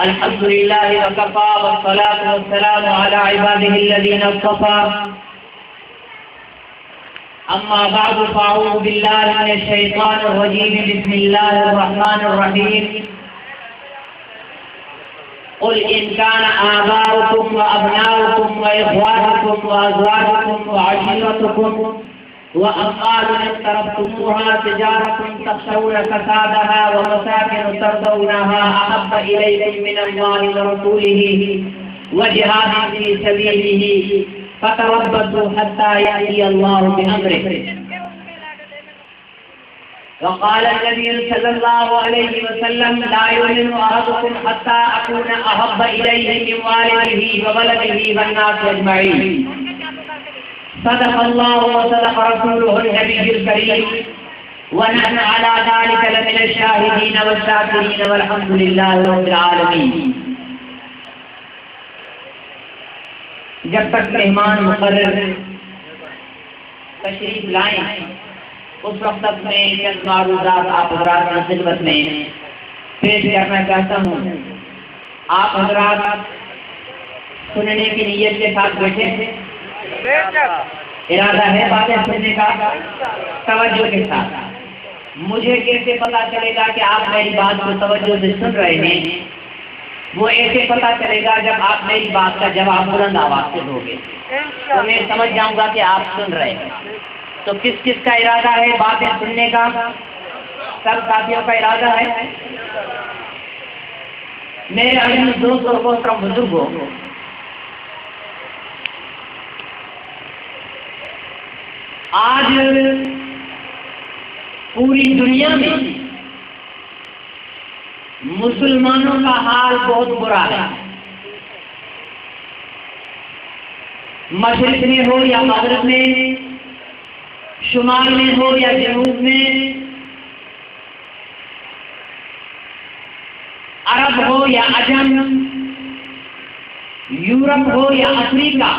الحمد لله وكفى والصلاة والسلام على عباده الذين اصطفى أما بعد فأعوذ بالله من الشيطان الرجيم بسم الله الرحمن الرحيم قل إن كان آباؤكم وأبناؤكم وإخوانكم وأزواجكم وعشيرتكم وأموال اقترفتموها تجارة تخشون كسادها ومساكن ترضونها أحب إليكم من الله ورسوله وجهاد في سبيله فتربصوا حتى يأتي الله بأمره. وقال النبي صلى الله عليه وسلم لا يؤمن أحدكم حتى أكون أحب إليه من والده وولده والناس أجمعين. صدق الله وصدق رسوله النبي الكريم ونحن على ذلك لمن الشاهدين والشاكرين والحمد لله رب العالمين. جب تک مہمان مقرر تشریف لائیں اس وقت تک میں چند معروضات آپ حضرات کی خدمت میں پیش کرنا چاہتا ہوں. آپ حضرات سننے کی نیت کے ساتھ بیٹھے تھے؟ ارادہ ہے باتیں سننے کا توجہ کے ساتھ. مجھے کیسے پتا چلے گا کہ آپ میری بات کو توجہ سے سن رہے ہیں؟ وہ ایسے پتا چلے گا جب آپ میری بات کا جواب بلند آواز سے دو گے تو میں سمجھ جاؤں گا کہ آپ سن رہے ہیں. تو کس کس کا ارادہ ہے باتیں سننے کا؟ سب ساتھیوں کا ارادہ ہے. میرے عزیز دوست اور محترم بزرگوں، آج پوری دنیا میں مسلمانوں کا حال بہت برا ہے. مشرق میں ہو یا مغرب میں، شمال میں ہو یا جنوب میں، عرب ہو یا عجم، یورپ ہو یا افریقہ،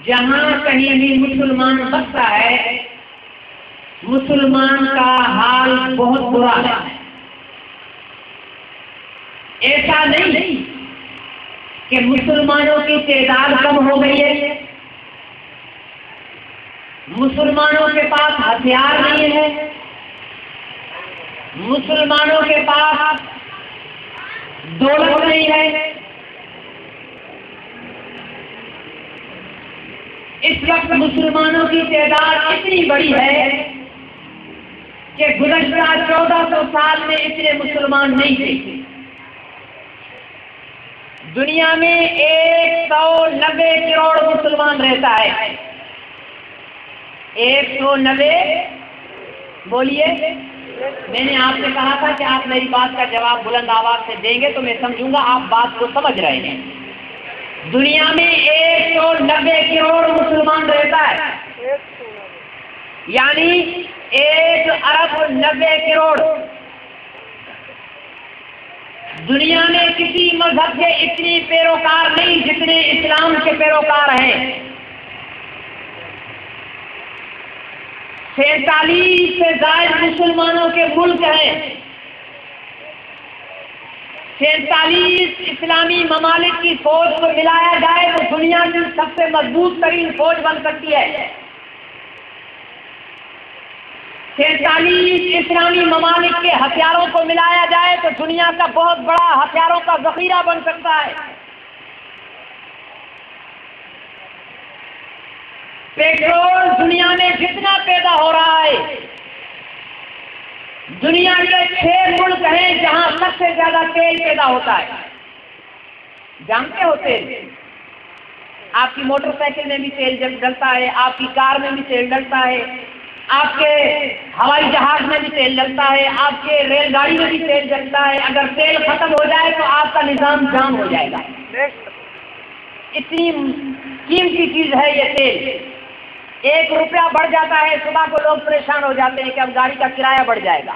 جہاں کہیں بھی مسلمان بستا ہے مسلمان کا حال بہت برا ہے. ایسا نہیں کہ مسلمانوں کی تعداد کم ہو گئی ہے، مسلمانوں کے پاس ہتھیار نہیں ہے، مسلمانوں کے پاس دولت نہیں ہے. اس وقت مسلمانوں کی تعداد اتنی بڑی ہے کہ گزشتہ 1400 سال میں اتنے مسلمان نہیں تھے. دنیا میں 190 کروڑ مسلمان رہتا ہے. 190. بولیے. میں نے آپ سے کہا تھا کہ آپ میری بات کا جواب بلند آواز سے دیں گے تو میں سمجھوں گا آپ بات کو سمجھ رہے ہیں. دنیا میں 190 کروڑ مسلمان رہتا ہے، یعنی 1,90 کروڑ. دنیا میں کسی مذہب کے اتنی پیروکار نہیں جتنے اسلام کے پیروکار ہیں. 47 سے زائد مسلمانوں کے ملک ہیں. 47 اسلامی ممالک کی فوج کو ملایا جائے تو دنیا کی سب سے مضبوط ترین فوج بن سکتی ہے. 47 اسلامی ممالک کے ہتھیاروں کو ملایا جائے تو دنیا کا بہت بڑا ہتھیاروں کا ذخیرہ بن سکتا ہے. پیٹرول دنیا میں جتنا پیدا ہو رہا ہے، دنیا کے 6 ملک ہیں جہاں سب سے زیادہ تیل پیدا ہوتا ہے. جانتے ہو تیل؟ آپ کی موٹر سائیکل میں بھی تیل ڈلتا ہے، آپ کی کار میں بھی تیل ڈلتا ہے، آپ کے ہوائی جہاز میں بھی تیل ڈلتا ہے، آپ کے ریل گاڑی میں بھی تیل ڈلتا ہے. اگر تیل ختم ہو جائے تو آپ کا نظام جام ہو جائے گا. اتنی قیمتی چیز ہے یہ تیل. 1 روپیہ بڑھ جاتا ہے صبح کو لوگ پریشان ہو جاتے ہیں کہ اب گاڑی کا کرایہ بڑھ جائے گا.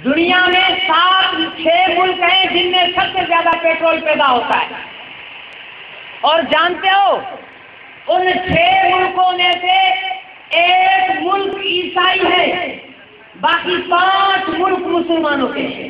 دنیا میں 6 ملک ہیں جن میں سب سے زیادہ پیٹرول پیدا ہوتا ہے. اور جانتے ہو ان 6 ملکوں میں سے ایک ملک عیسائی ہے، باقی 5 ملک مسلمانوں کے ہیں.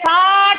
60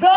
2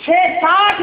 60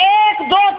1, 2,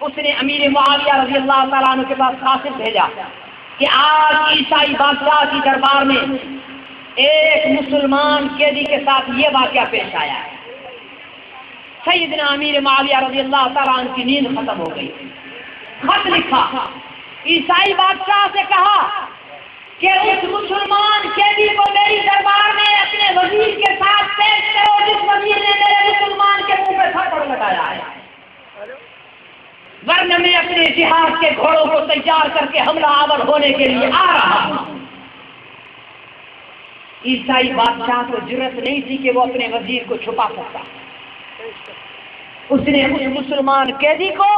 اس نے امیر معاویہ رضی اللہ تعالیٰ عنہ کے پاس قاصد بھیجا کہ آج عیسائی بادشاہ کی دربار میں ایک مسلمان قیدی کے ساتھ یہ واقعہ پیش آیا ہے۔ سیدنا امیر معاویہ رضی اللہ تعالیٰ عنہ کی نیند ختم ہو گئی، خط لکھا، عیسائی بادشاہ سے کہا کہ اس مسلمان قیدی کو میری دربار میں اپنے وزیر کے ساتھ پیش کرو جس وزیر نے میرے مسلمان کے منہ پہ تھپڑ لگایا ہے، ورنہ میں اپنے جہاد کے گھوڑوں کو تیار کر کے حملہ آور ہونے کے لیے آ رہا ہوں۔ عیسائی بادشاہ کو جرأت نہیں تھی کہ وہ اپنے وزیر کو چھپا سکتا، اس نے اس مسلمان قیدی کو،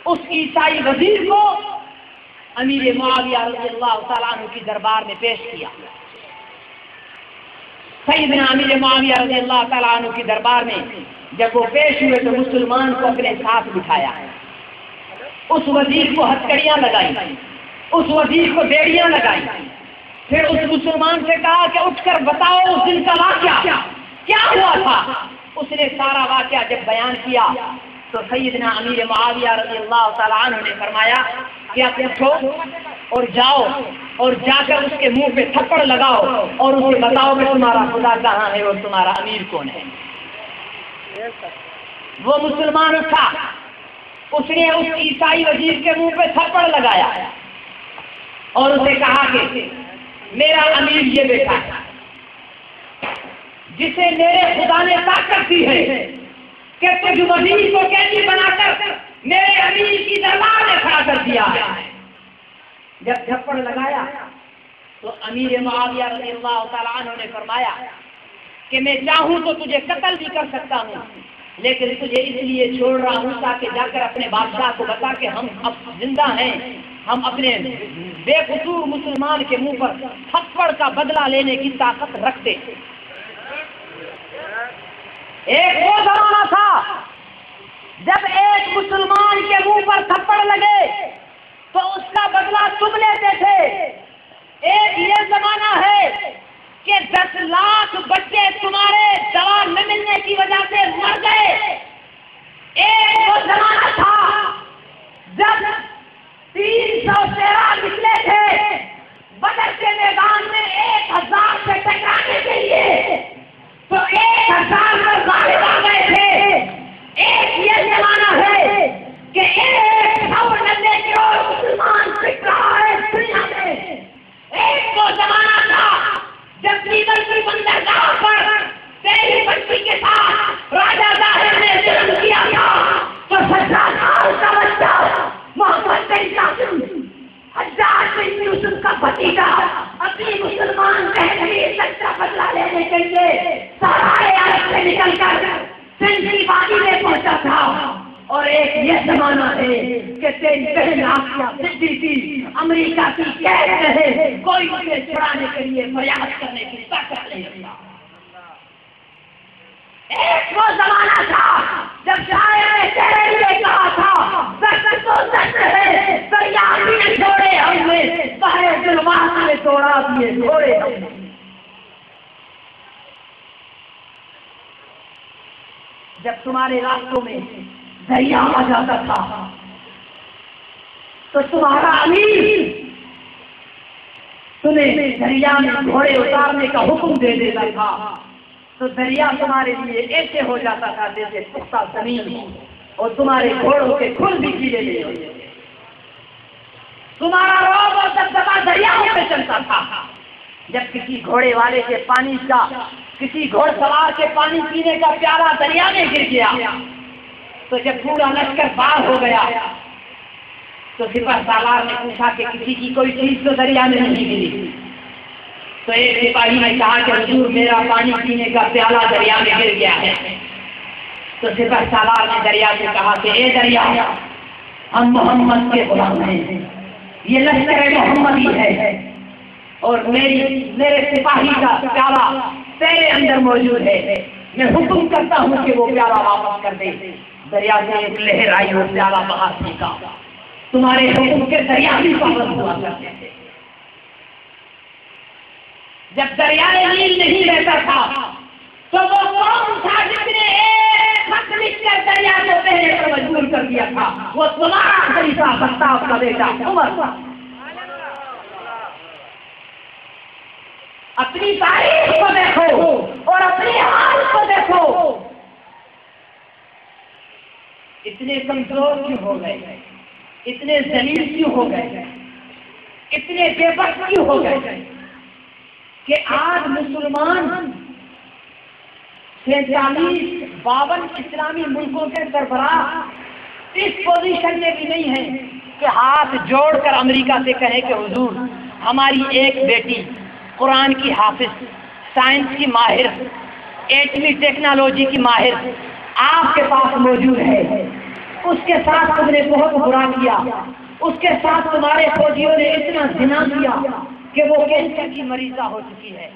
اس عیسائی وزیر کو امیر معاویہ رضی اللہ تعالیٰ عنہ کی دربار میں پیش کیا۔ سیدنا امیر معاویہ رضی اللہ تعالیٰ عنہ کی دربار میں جب وہ پیش ہوئے تو مسلمان کو اپنے ساتھ بٹھایا، اس وزیر کو ہتھکڑیاں لگائی، اس وزیر کو بیڑیاں لگائی، پھر اس مسلمان سے کہا کہ اٹھ کر بتاؤ اس دن کا واقعہ کیا ہوا تھا۔ اس نے سارا واقعہ جب بیان کیا تو سیدنا امیر معاویہ رضی اللہ تعالیٰ عنہ نے فرمایا کہ آپ اٹھو اور جاؤ اور جا کر اس کے منہ پہ تھپڑ لگاؤ اور اسے بتاؤ کہ تمہارا خدا کہاں ہے اور تمہارا امیر کون ہے۔ وہ مسلمان اٹھا، اس نے اس عیسائی وزیر کے منہ پہ تھپڑ لگایا اور اسے کہا کہ میرا امیر یہ بیٹا ہے جسے میرے خدا نے طاقت دی ہے کہ تجھ وزیر کو قیدی بنا کر میرے امیر کی دربار میں کھڑا کر دیا ہے۔ جب تھپڑ لگایا تو امیر معاویہ رضی اللہ تعالیٰ عنہ نے فرمایا کہ میں چاہوں تو تجھے قتل بھی کر سکتا ہوں، لیکن تجھے اس لیے چھوڑ رہا ہوں تاکہ جا کر اپنے بادشاہ کو بتا کہ ہم اب زندہ ہیں، ہم اپنے بے قصور مسلمان کے منہ پر تھپڑ کا بدلہ لینے کی طاقت رکھتے۔ ایک وہ زمانہ تھا جب ایک مسلمان کے منہ پر تھپڑ لگے تو اس کا بدلہ تم لیتے تھے، ایک یہ زمانہ ہے کہ 10 لاکھ بچے تمہارے دوا نہ ملنے کی وجہ سے مر گئے، ایک وہ زمانہ تھا جب 313 نکلے تھے بدر کے میدان میں 1000 سے ٹکرانے کے لیے تو 1000 پر غالب آ گئے تھے۔ ایک یہ زمانہ ہے کہ 190 کروڑ مسلمان بک رہا ہے دنیا میں، ایک وہ زمانہ تھا جب بیبل کی بندرگاہ پر تیری بچی کے ساتھ راجہ ظاہر نے ظلم کیا تھا تو 17 سال کا بچہ محمد بن قاسم حجاج بن یوسف کا بھتیجا اپنی مسلمان بہن کا بدلہ لینے کے لیے سارے عرب سے نکل کر سندھ کی وادی میں پہنچا تھا۔ اور ایک یہ زمانہ ہے کہ تیری بہن آسیہ صدیقی امریکہ کی قید رہے، کوئی اسے چھڑانے کے لیے فریاد کرنے کی طاقت نہیں رکھتا۔ ایک وہ زمانہ تھا جب شاعر نے تیرے لیے کہا تھا سخت تو سخت ہے دریا بھی چھوڑے ہم نے بہے ظلمات میں توڑا دیے چھوڑے ہم نے۔ جب تمہارے راستوں میں دریا آ جاتا تھا تو تمہارا امیر تمہیں دریا میں گھوڑے اتارنے کا حکم دے دیتا تھا تو دریا تمہارے لیے ایسے ہو جاتا تھا جیسے پختہ زمین اور تمہارے گھوڑوں کے کھل بھی گیلے نہیں ہوتے تھے۔ تمہارا روب اور دبدبا دریاؤں میں چلتا تھا۔ جب کسی گھوڑے والے کے پانی کا، کسی گھوڑ سوار کے پانی پینے کا پیالہ دریا میں گر گیا تو جب پورا لشکر پار ہو گیا تو سپہ سالار نے پوچھا کہ کسی کی کوئی چیز تو دریا میں نہیں گری، تو ایک سپاہی نے کہا کہ حضور میرا پانی پینے کا پیالہ دریا میں گر گیا ہے۔ تو سپہ سالار نے دریا سے کہا کہ اے دریا، ہم محمد کے غلام ہیں، یہ لشکر محمدی ہے اور میرے سپاہی کا پیالہ تیرے اندر موجود ہے، میں حکم کرتا ہوں کہ وہ پیالہ واپس کر دے۔ دریا سے ایک لہر آئی اور پیالہ باہر پھینکا۔ تمہارے حکم کے دریا بھی پابند ہوا کرتے تھے۔ جب دریائے نیل نہیں رہتا تھا تو وہ قوم تھا جس نے ایک خط لکھ کر دریا کو پہلے پر مجبور کر کر دیا تھا، وہ تمہارا خلیفہ خطاب کا بیٹا عمر تھا۔ اپنی تاریخ کو دیکھو اور اپنی حال کو دیکھو، اتنے کمزور کیوں ہو گئے، اتنے ذلیل کیوں ہو گئے، اتنے بے بس کیوں ہو گئے کہ آج مسلمان 47 اسلامی ملکوں کے سربراہ اس پوزیشن میں بھی نہیں ہے کہ ہاتھ جوڑ کر امریکہ سے کہے کہ حضور ہماری ایک بیٹی قرآن کی حافظ، سائنس کی ماہر، ایٹمی ٹیکنالوجی کی ماہر آپ کے پاس موجود ہے، اس کے ساتھ تم نے بہت برا کیا، اس کے ساتھ تمہارے فوجیوں نے اتنا زنا کیا کہ وہ کینسر کی مریضہ ہو چکی ہے،